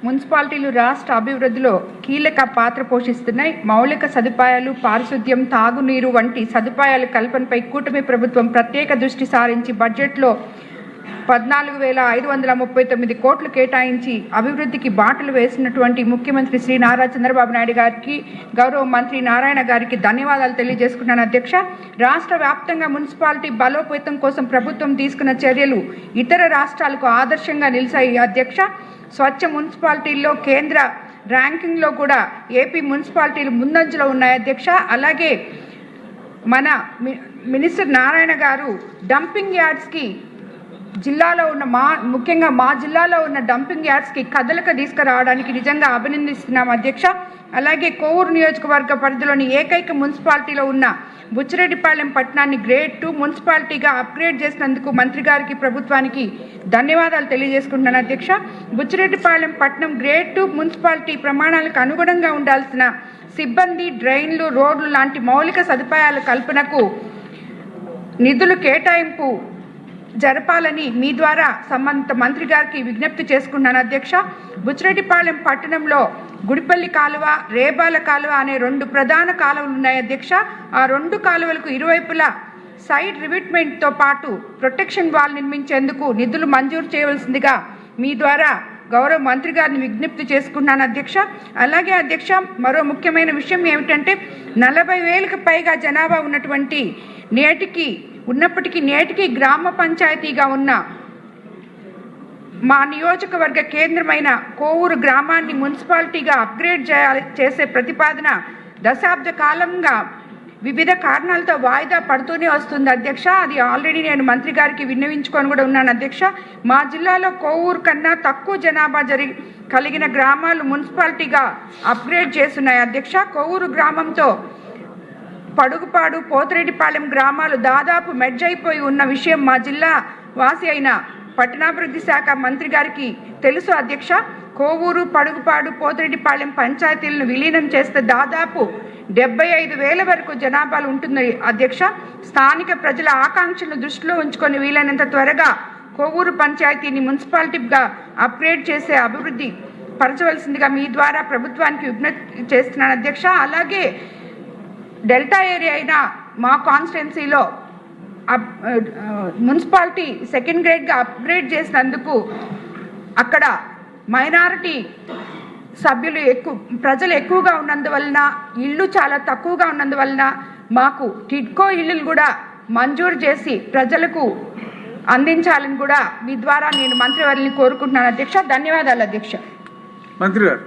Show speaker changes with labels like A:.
A: మున్సిపాలిటీలు రాష్ట్ర అభివృద్ధిలో కీలక పాత్ర పోషిస్తున్నాయి. మౌలిక సదుపాయాలు, పారిశుద్ధ్యం, తాగునీరు వంటి సదుపాయాల కల్పనపై కూటమి ప్రభుత్వం ప్రత్యేక దృష్టి సారించి బడ్జెట్లో 14,539 కోట్లు కేటాయించి అభివృద్ధికి బాటలు వేసినటువంటి ముఖ్యమంత్రి శ్రీ నారా చంద్రబాబు నాయుడు గారికి, గౌరవ మంత్రి నారాయణ గారికి ధన్యవాదాలు తెలియజేసుకున్నాను అధ్యక్ష. రాష్ట్ర వ్యాప్తంగా మున్సిపాలిటీ బలోపేతం కోసం ప్రభుత్వం తీసుకున్న చర్యలు ఇతర రాష్ట్రాలకు ఆదర్శంగా నిలిచాయి అధ్యక్ష. స్వచ్ఛ మున్సిపాలిటీల్లో కేంద్ర ర్యాంకింగ్లో కూడా ఏపీ మున్సిపాలిటీలు ముందంజలో ఉన్నాయి అధ్యక్ష. అలాగే మన మినిస్టర్ నారాయణ గారు డంపింగ్ యార్డ్స్కి జిల్లాలో ఉన్న ముఖ్యంగా మా జిల్లాలో ఉన్న డంపింగ్ యార్డ్స్కి కదలిక తీసుకురావడానికి నిజంగా అభినందిస్తున్నాం అధ్యక్ష. అలాగే కోవూరు నియోజకవర్గ పరిధిలోని ఏకైక మున్సిపాలిటీలో ఉన్న బుచ్చిరెడ్డిపాలెం పట్టణాన్ని గ్రేడ్ 2 మున్సిపాలిటీగా అప్గ్రేడ్ చేసినందుకు మంత్రి గారికి, ప్రభుత్వానికి ధన్యవాదాలు తెలియజేసుకుంటున్నాను అధ్యక్ష. బుచ్చిరెడ్డిపాలెం పట్టణం గ్రేడ్ 2 మున్సిపాలిటీ ప్రమాణాలకు అనుగుణంగా ఉండాల్సిన సిబ్బంది, డ్రైన్లు, రోడ్లు లాంటి మౌలిక సదుపాయాల కల్పనకు నిధులు కేటాయింపు జరపాలని మీ ద్వారా సంబంధిత మంత్రి గారికి విజ్ఞప్తి చేసుకున్నాను అధ్యక్ష. బుచ్చిరెడ్డిపాలెం పట్టణంలో గుడిపల్లి కాలువ, రేబాల కాలువ అనే 2 ప్రధాన కాలువలు ఉన్నాయి అధ్యక్ష. ఆ 2 కాలువలకు ఇరువైపులా సైడ్ రివిట్మెంట్తో పాటు ప్రొటెక్షన్ వాల్ నిర్మించేందుకు నిధులు మంజూరు చేయవలసిందిగా మీ ద్వారా గౌరవ మంత్రి గారిని విజ్ఞప్తి చేసుకున్నాను అధ్యక్ష. అలాగే అధ్యక్ష, మరో ముఖ్యమైన విషయం ఏమిటంటే 40,000కు పైగా జనాభా ఉన్నప్పటికీ నేటికి గ్రామ పంచాయతీగా ఉన్న మా నియోజకవర్గ కేంద్రమైన కోవూరు గ్రామాన్ని మున్సిపాలిటీగా అప్గ్రేడ్ చేసే ప్రతిపాదన దశాబ్ద కాలంగా వివిధ కారణాలతో వాయిదా పడుతూనే వస్తుంది అధ్యక్ష. అది ఆల్రెడీ నేను మంత్రి గారికి విన్నవించుకొని కూడా ఉన్నాను అధ్యక్ష. మా జిల్లాలో కోవూరు కన్నా తక్కువ జనాభా కలిగిన గ్రామాలు మున్సిపాలిటీగా అప్గ్రేడ్ చేస్తున్నాయి అధ్యక్ష. కోవూరు గ్రామంతో పడుగుపాడు, పోతిరెడ్డిపాలెం గ్రామాలు దాదాపు మెర్జ్ అయిపోయి ఉన్న విషయం మా జిల్లా వాసి అయిన పట్టణాభివృద్ధి శాఖ మంత్రి గారికి తెలుసు అధ్యక్ష. కోవూరు, పడుగుపాడు, పోతిరెడ్డిపాలెం పంచాయతీలను విలీనం చేస్తే దాదాపు 75,000 వరకు జనాభాలు ఉంటుంది అధ్యక్ష. స్థానిక ప్రజల ఆకాంక్షలను దృష్టిలో ఉంచుకొని వీలైనంత త్వరగా కోవూరు పంచాయతీని మున్సిపాలిటీగా అప్గ్రేడ్ చేసే అభివృద్ధి పరచవలసిందిగా మీ ద్వారా ప్రభుత్వానికి విజ్ఞప్తి చేస్తున్నాను అధ్యక్ష. అలాగే డెల్టా ఏరియా అయిన మా కాన్స్టిట్యున్సీలో మున్సిపాలిటీ సెకండ్ గ్రేడ్గా అప్గ్రేడ్ చేసినందుకు అక్కడ మైనారిటీ సభ్యులు ప్రజలు ఎక్కువగా ఉన్నందువలన, ఇళ్ళు చాలా తక్కువగా ఉన్నందువలన మాకు టిడ్కో ఇళ్ళు కూడా మంజూరు చేసి ప్రజలకు అందించాలని కూడా మీ ద్వారా నేను మంత్రివర్యుని కోరుకుంటున్నాను అధ్యక్ష. ధన్యవాదాలు అధ్యక్ష.
B: మంత్రి గారు.